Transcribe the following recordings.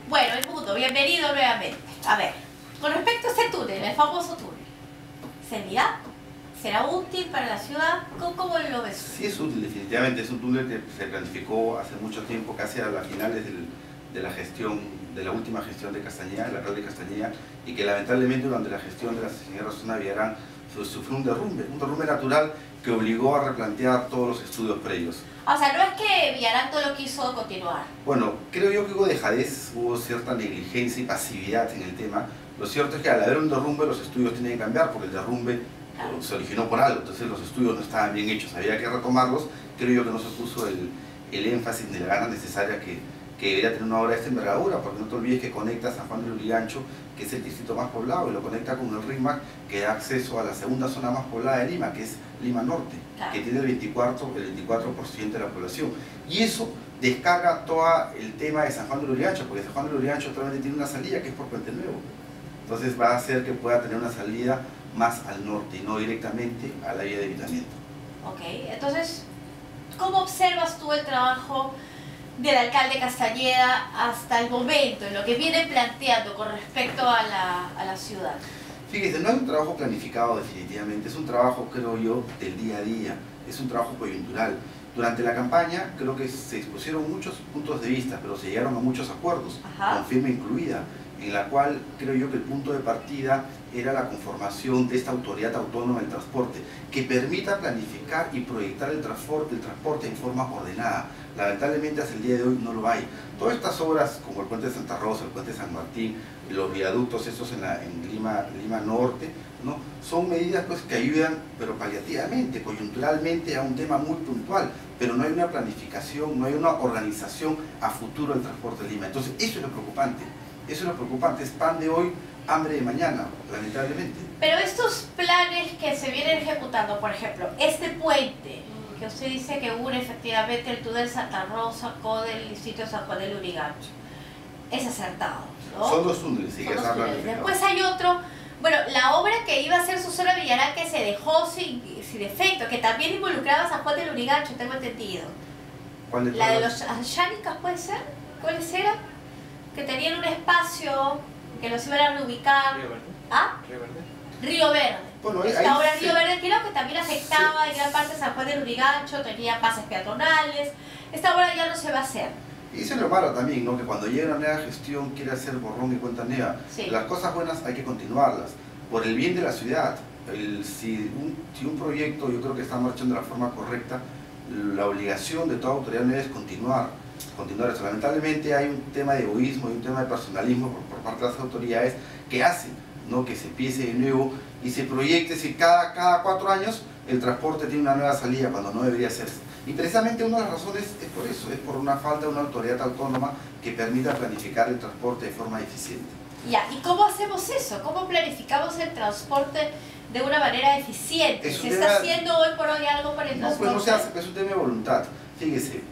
Bueno, Edmundo, bienvenido nuevamente. A ver, con respecto a este túnel, el famoso túnel, ¿servirá? ¿Será útil para la ciudad? ¿Cómo lo ves? Sí es útil, definitivamente. Es un túnel que se planificó hace mucho tiempo, casi a las finales de la gestión, de la última gestión de Castañeda, el alcalde de Castañeda, y que lamentablemente durante la gestión de la señora Rosana Villarán sufrió un derrumbe natural que obligó a replantear todos los estudios previos. O sea, no es que Villarán no lo quiso continuar. Bueno, creo yo que hubo dejadez, hubo cierta negligencia y pasividad en el tema. Lo cierto es que al haber un derrumbe los estudios tienen que cambiar porque el derrumbe se originó por algo, entonces los estudios no estaban bien hechos, había que retomarlos. Creo yo que no se puso el énfasis ni la gana necesaria que debería tener una obra de esta envergadura, porque no te olvides que conecta San Juan de Lurigancho, que es el distrito más poblado, y lo conecta con el RIMAC, que da acceso a la segunda zona más poblada de Lima, que es Lima Norte, que tiene el 24% de la población. Y eso descarga todo el tema de San Juan de Lurigancho, porque San Juan de Lurigancho solamente tiene una salida, que es por Puente Nuevo. Entonces va a hacer que pueda tener una salida más al norte y no directamente a la vía de evitamiento. Ok, entonces, ¿cómo observas tú el trabajo del alcalde Castañeda hasta el momento, en lo que viene planteando con respecto a la ciudad? Fíjese, no hay un trabajo planificado definitivamente, es un trabajo, creo yo, del día a día, es un trabajo coyuntural. Durante la campaña creo que se expusieron muchos puntos de vista, pero se llegaron a muchos acuerdos, con firma incluida, en la cual creo yo que el punto de partida era la conformación de esta autoridad autónoma del transporte, que permita planificar y proyectar el transporte en forma ordenada. Lamentablemente hasta el día de hoy no lo hay. Todas estas obras, como el puente de Santa Rosa, el puente de San Martín, los viaductos estos en Lima Norte, ¿no? Son medidas pues, que ayudan, pero paliativamente, coyunturalmente, a un tema muy puntual, pero no hay una planificación, no hay una organización a futuro del transporte de Lima. Entonces eso es lo preocupante. Eso es lo preocupante, es pan de hoy, hambre de mañana, lamentablemente. Pero estos planes que se vienen ejecutando, por ejemplo, este puente, que usted dice que une efectivamente el túnel Santa Rosa con el distrito de San Juan de Lurigancho, es acertado, ¿no? Son dos túneles, sí, que está planificado. Después hay otro, bueno, la obra que iba a ser Susana Villarán que se dejó sin efecto, que también involucraba a San Juan de Lurigancho, tengo entendido. ¿Cuál de la de los Ayánicas, ¿puede ser? ¿Cuáles eran? Que tenían un espacio que los iban a reubicar. Río Verde. ¿Ah? Río Verde. Río Verde. Bueno, esta obra Río Verde creo que también afectaba en gran parte de San Juan de Lurigancho, tenía pases peatonales. Esta obra ya no se va a hacer. Y eso es lo malo también, ¿no? Que cuando llega una nueva gestión quiere hacer borrón y cuenta nueva. Sí. Las cosas buenas hay que continuarlas, por el bien de la ciudad. Si un proyecto yo creo que está marchando de la forma correcta, la obligación de toda autoridad nueva es continuar esto. Lamentablemente hay un tema de egoísmo y un tema de personalismo por parte de las autoridades que hacen, ¿no? Que se empiece de nuevo y se proyecte si cada 4 años el transporte tiene una nueva salida cuando no debería hacerse. Y precisamente una de las razones es por eso, es por una falta de una autoridad autónoma que permita planificar el transporte de forma eficiente. Ya, ¿y cómo hacemos eso? ¿Cómo planificamos el transporte de una manera eficiente? ¿Se está haciendo hoy por hoy algo para el transporte? No, pues no se hace, es un tema de voluntad. Fíjese,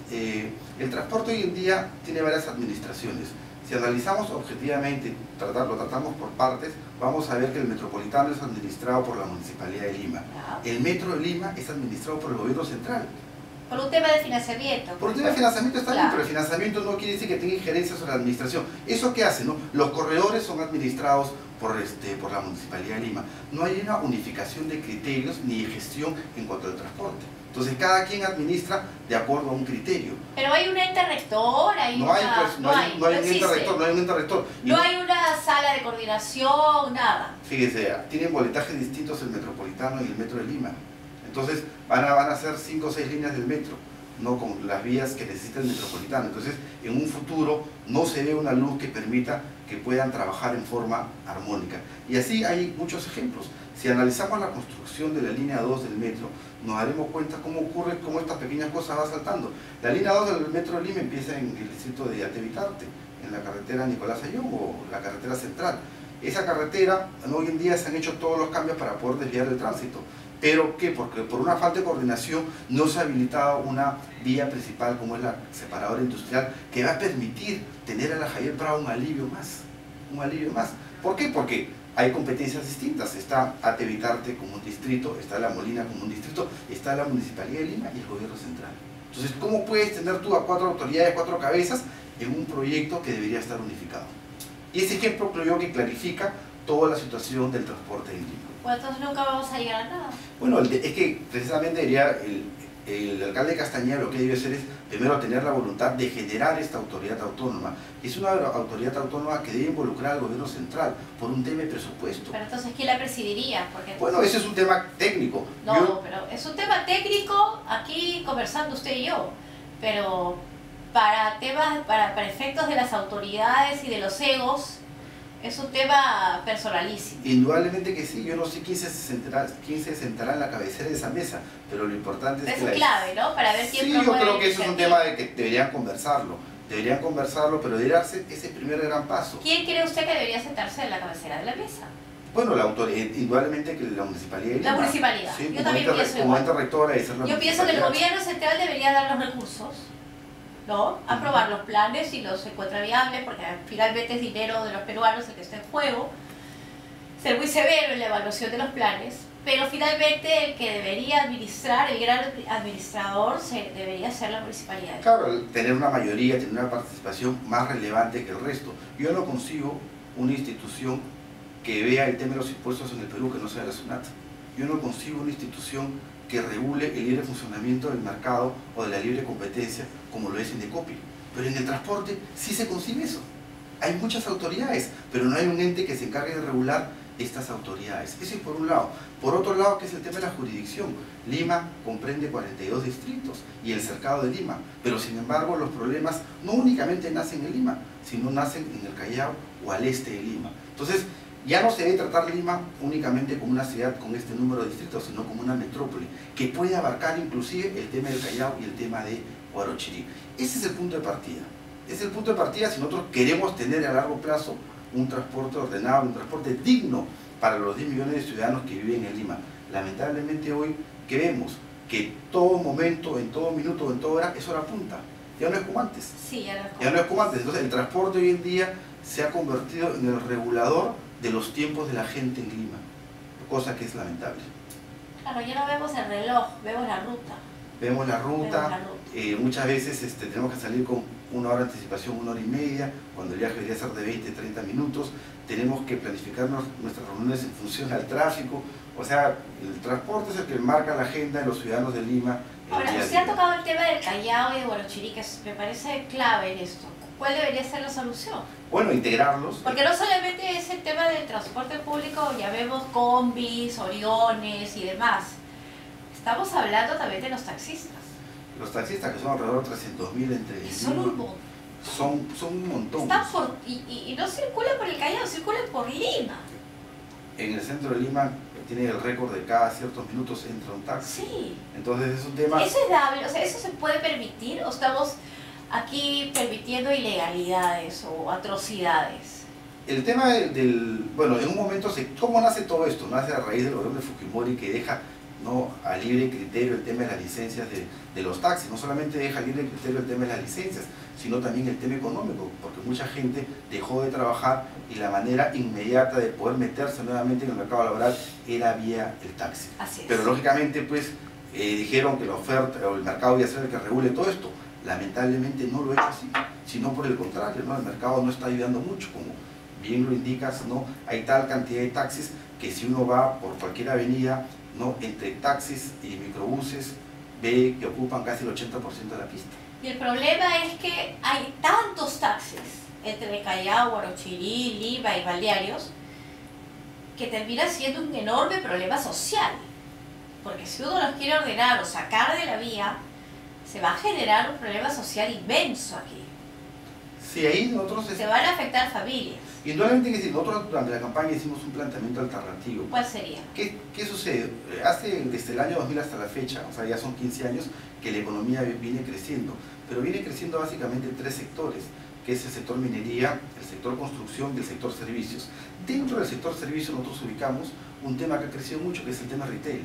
el transporte hoy en día tiene varias administraciones. Si analizamos objetivamente, lo tratamos por partes, vamos a ver que el metropolitano es administrado por la Municipalidad de Lima. El Metro de Lima es administrado por el gobierno central. Por un tema de financiamiento. Por un tema de financiamiento está bien, pero el financiamiento no quiere decir que tenga injerencia sobre la administración. ¿Eso qué hace, no? Los corredores son administrados por la Municipalidad de Lima. No hay una unificación de criterios ni de gestión en cuanto al transporte. Entonces cada quien administra de acuerdo a un criterio. Pero hay un ente rector, no hay un ente rector. No hay una sala de coordinación, nada. Fíjese, tienen boletajes distintos el metropolitano y el metro de Lima. Entonces van a ser 5 o 6 líneas del metro, no con las vías que necesita el metropolitano. Entonces en un futuro no se ve una luz que permita que puedan trabajar en forma armónica. Y así hay muchos ejemplos. Si analizamos la construcción de la línea 2 del metro, nos daremos cuenta cómo estas pequeñas cosas van saltando. La línea 2 del metro de Lima empieza en el distrito de Atevitarte, en la carretera Nicolás Ayllón o la carretera central. Esa carretera, hoy en día se han hecho todos los cambios para poder desviar el tránsito. ¿Pero qué? Porque por una falta de coordinación no se ha habilitado una vía principal como es la separadora industrial que va a permitir tener a la Javier Prado un alivio más. ¿Por qué? Porque hay competencias distintas. Está Atevitarte como un distrito, está La Molina como un distrito, está la Municipalidad de Lima y el gobierno central. Entonces, ¿cómo puedes tener tú a 4 autoridades, 4 cabezas en un proyecto que debería estar unificado. Y ese ejemplo creo yo que clarifica toda la situación del transporte en Lima. Pues entonces nunca vamos a llegar a nada. Bueno, es que precisamente diría el alcalde Castañeda lo que debe hacer es primero tener la voluntad de generar esta autoridad autónoma. Es una autoridad autónoma que debe involucrar al gobierno central por un tema de presupuesto. Pero entonces, ¿quién la presidiría? Porque bueno, ese es un tema técnico. No, pero es un tema técnico aquí conversando usted y yo. Pero para temas, para efectos de las autoridades y de los egos, es un tema personalísimo. Indudablemente que sí, yo no sé quién se sentará en la cabecera de esa mesa, pero lo importante es que... Es clave, ¿no? Para ver quién sí, yo creo que eso es un tema de que deberían conversarlo, pero debería darse ese primer gran paso. ¿Quién cree usted que debería sentarse en la cabecera de la mesa? Bueno, la autoridad, indudablemente que la municipalidad. La municipalidad, sí, yo también pienso igual. Rectora, yo pienso que el gobierno central debería dar los recursos, ¿no? Aprobar los planes si los encuentra viables, porque finalmente es dinero de los peruanos el que está en juego, ser muy severo en la evaluación de los planes, pero finalmente el que debería administrar, el gran administrador, debería ser la municipalidad. Claro, tener una mayoría, tener una participación más relevante que el resto. Yo no consigo una institución que vea el tema de los impuestos en el Perú que no sea la SUNAT. Yo no consigo una institución que regule el libre funcionamiento del mercado o de la libre competencia como lo es Indecopi. Pero en el transporte sí se concibe eso. Hay muchas autoridades, pero no hay un ente que se encargue de regular estas autoridades. Eso es por un lado. Por otro lado, que es el tema de la jurisdicción. Lima comprende 42 distritos y el cercado de Lima, pero sin embargo los problemas no únicamente nacen en Lima, sino nacen en el Callao o al este de Lima. Entonces, ya no se debe tratar Lima únicamente como una ciudad con este número de distritos, sino como una metrópoli, que puede abarcar inclusive el tema del Callao y el tema de Huarochirí. Ese es el punto de partida. Ese es el punto de partida si nosotros queremos tener a largo plazo un transporte ordenado, un transporte digno para los 10 millones de ciudadanos que viven en Lima. Lamentablemente hoy, ¿qué vemos? Que todo momento, en todo minuto, en toda hora, es hora punta. Ya no es como antes. Sí, ya no es como antes. Entonces el transporte hoy en día se ha convertido en el regulador de los tiempos de la gente en Lima, cosa que es lamentable. Claro, ya no vemos el reloj, vemos la ruta. Vemos la ruta. Muchas veces tenemos que salir con 1 hora de anticipación, 1 hora y media, cuando el viaje debería ser de 20, 30 minutos. Tenemos que planificar nuestras reuniones en función al tráfico. O sea, el transporte es el que marca la agenda de los ciudadanos de Lima. Ahora, usted ha tocado el tema del Callao y de Huarochirí, que me parece clave en esto. ¿Cuál debería ser la solución? Bueno, integrarlos. Porque no solamente es el tema del transporte público, ya vemos combis, oriones y demás. Estamos hablando también de los taxistas. Los taxistas, que son alrededor de 300.000 entre... Son un montón. Son un montón. Y no circulan por el Callao, circulan por Lima. En el centro de Lima tiene el récord de cada ciertos minutos entra un taxi. Sí. Entonces es un tema... ¿Eso es dable? O sea, ¿eso se puede permitir? ¿O estamos aquí permitiendo ilegalidades o atrocidades? El tema bueno, en un momento, ¿cómo nace todo esto? Nace a raíz del gobierno de Fujimori, que deja a libre criterio el tema de las licencias de los taxis. No solamente deja libre criterio el tema de las licencias, sino también el tema económico, porque mucha gente dejó de trabajar y la manera inmediata de poder meterse nuevamente en el mercado laboral era vía el taxi. Así es. Pero lógicamente pues dijeron que la oferta o el mercado iba a ser el que regule todo esto. Lamentablemente no lo es así, sino por el contrario, ¿no? El mercado no está ayudando mucho, como bien lo indicas, ¿no? Hay tal cantidad de taxis que si uno va por cualquier avenida, ¿no? Entre taxis y microbuses, ve que ocupan casi el 80% de la pista. Y el problema es que hay tantos taxis entre Callao, Huarochirí, Lima y Balnearios que termina siendo un enorme problema social. Porque si uno los quiere ordenar o sacar de la vía, se va a generar un problema social inmenso aquí. Sí, ahí nosotros... Se van a afectar familias. Indudablemente que sí, nosotros durante la campaña hicimos un planteamiento alternativo. ¿Cuál sería? ¿Qué sucede? Desde el año 2000 hasta la fecha, o sea, ya son 15 años que la economía viene creciendo, pero viene creciendo básicamente en 3 sectores, que es el sector minería, el sector construcción y el sector servicios. Dentro del sector servicios nosotros ubicamos un tema que ha crecido mucho, que es el tema retail,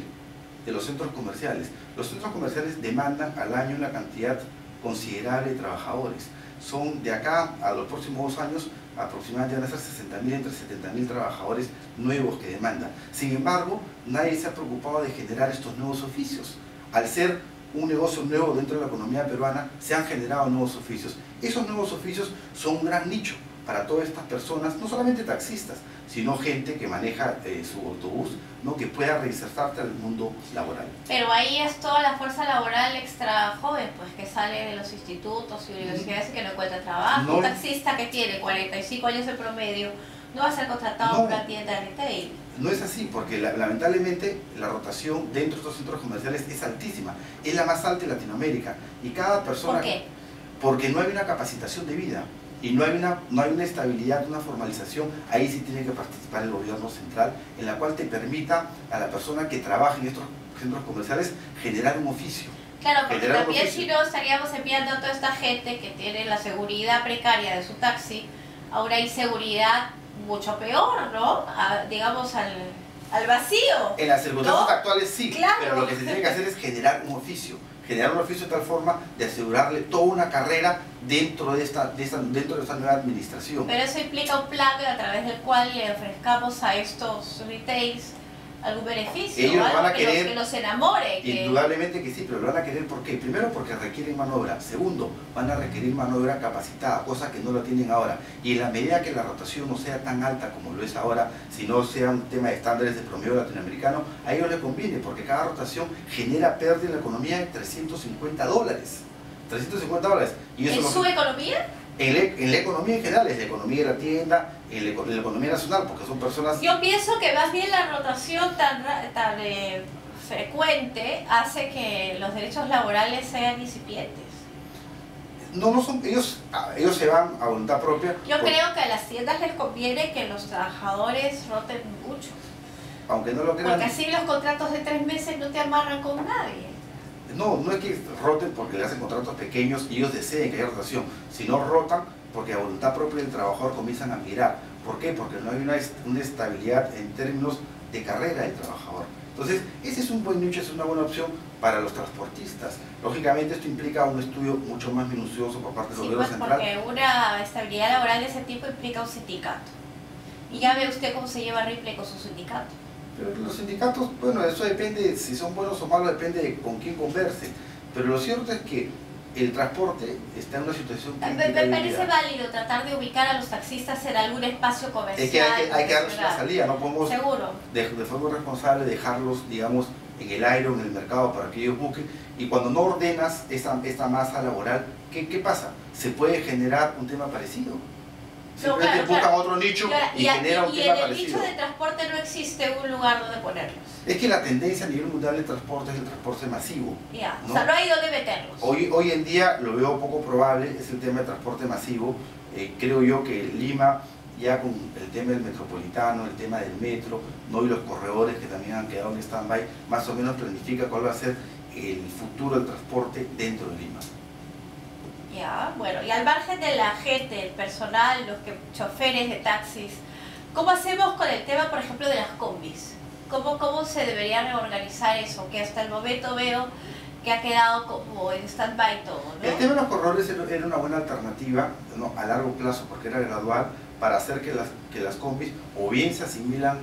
de los centros comerciales. Los centros comerciales demandan al año una cantidad considerable de trabajadores. Son de acá a los próximos 2 años aproximadamente van a ser 60.000 entre 70.000 trabajadores nuevos que demandan. Sin embargo, nadie se ha preocupado de generar estos nuevos oficios. Al ser un negocio nuevo dentro de la economía peruana, se han generado nuevos oficios. Esos nuevos oficios son un gran nicho para todas estas personas, no solamente taxistas, sino gente que maneja su autobús, ¿no? Que pueda reinsertarse al mundo laboral. Pero ahí es toda la fuerza laboral extra joven, pues que sale de los institutos y universidades y que no encuentra trabajo. No, un taxista que tiene 45 años de promedio no va a ser contratado en una tienda de retail. No es así, porque lamentablemente la rotación dentro de estos centros comerciales es altísima, es la más alta en Latinoamérica. Y cada persona... ¿Por qué? Porque no hay una capacitación de vida. Y no hay una estabilidad, una formalización. Ahí sí tiene que participar el gobierno central, en la cual te permita a la persona que trabaja en estos centros comerciales generar un oficio. Claro, porque también si no estaríamos enviando a toda esta gente que tiene la seguridad precaria de su taxi a una inseguridad mucho peor, ¿no? Digamos al vacío. En las circunstancias ¿no? actuales sí, claro. Pero lo que se tiene que hacer es generar un oficio de tal forma de asegurarle toda una carrera dentro de esta nueva administración. Pero eso implica un plan a través del cual le ofrezcamos a estos retails algún beneficio, ellos algo van a querer, que los enamore. Indudablemente que sí, pero lo van a querer ¿por qué? Primero porque requieren mano de obra. Segundo, van a requerir mano de obra capacitada, cosa que no la tienen ahora. Y en la medida que la rotación no sea tan alta como lo es ahora, sino sea un tema de estándares de promedio latinoamericano, a ellos les conviene, porque cada rotación genera pérdida en la economía de $350. $350. Y eso ¿En su economía? En la economía en general, es la economía de la tienda, en la economía nacional, porque son personas... Yo pienso que más bien la rotación tan frecuente hace que los derechos laborales sean incipientes. No son, ellos se van a voluntad propia. Yo creo que a las tiendas les conviene que los trabajadores roten mucho. Aunque no lo crean. Porque así los contratos de 3 meses no te amarran con nadie. No es que roten porque le hacen contratos pequeños y ellos deseen que haya rotación, sino rotan porque a voluntad propia del trabajador comienzan a migrar. ¿Por qué? Porque no hay una estabilidad en términos de carrera del trabajador. Entonces, ese es un buen nicho, es una buena opción para los transportistas. Lógicamente esto implica un estudio mucho más minucioso por parte del gobierno central. Porque una estabilidad laboral de ese tipo implica un sindicato. Y ya ve usted cómo se lleva Ripley con su sindicato. Pero los sindicatos, bueno, eso depende, si son buenos o malos, depende de con quién converse. Pero lo cierto es que el transporte está en una situación crítica. Me parece válido tratar de ubicar a los taxistas en algún espacio comercial. Es que hay que darles una salida, no podemos seguro de forma responsable dejarlos, digamos, en el aire o en el mercado para que ellos busquen. Y cuando no ordenas esta masa laboral, ¿qué pasa? Se puede generar un tema parecido. Simplemente buscan otro nicho y generan un tema parecido. Y en el nicho de transporte no existe un lugar donde ponerlos. Es que la tendencia a nivel mundial del transporte es el transporte masivo. Ya, ¿no? O sea, no hay donde meterlos. Hoy en día lo veo poco probable, es el tema del transporte masivo. Creo yo que Lima, ya con el tema del metropolitano, el tema del metro, ¿no? Y los corredores que también han quedado en stand-by, más o menos planifica cuál va a ser el futuro del transporte dentro de Lima. Ya, bueno, y al margen de la gente, el personal, los choferes de taxis, ¿cómo hacemos con el tema, por ejemplo, de las combis? ¿Cómo se debería reorganizar eso? Que hasta el momento veo que ha quedado como en stand-by todo, ¿no? El tema de los corredores era una buena alternativa, ¿no? A largo plazo, porque era gradual, para hacer que las combis o bien se asimilan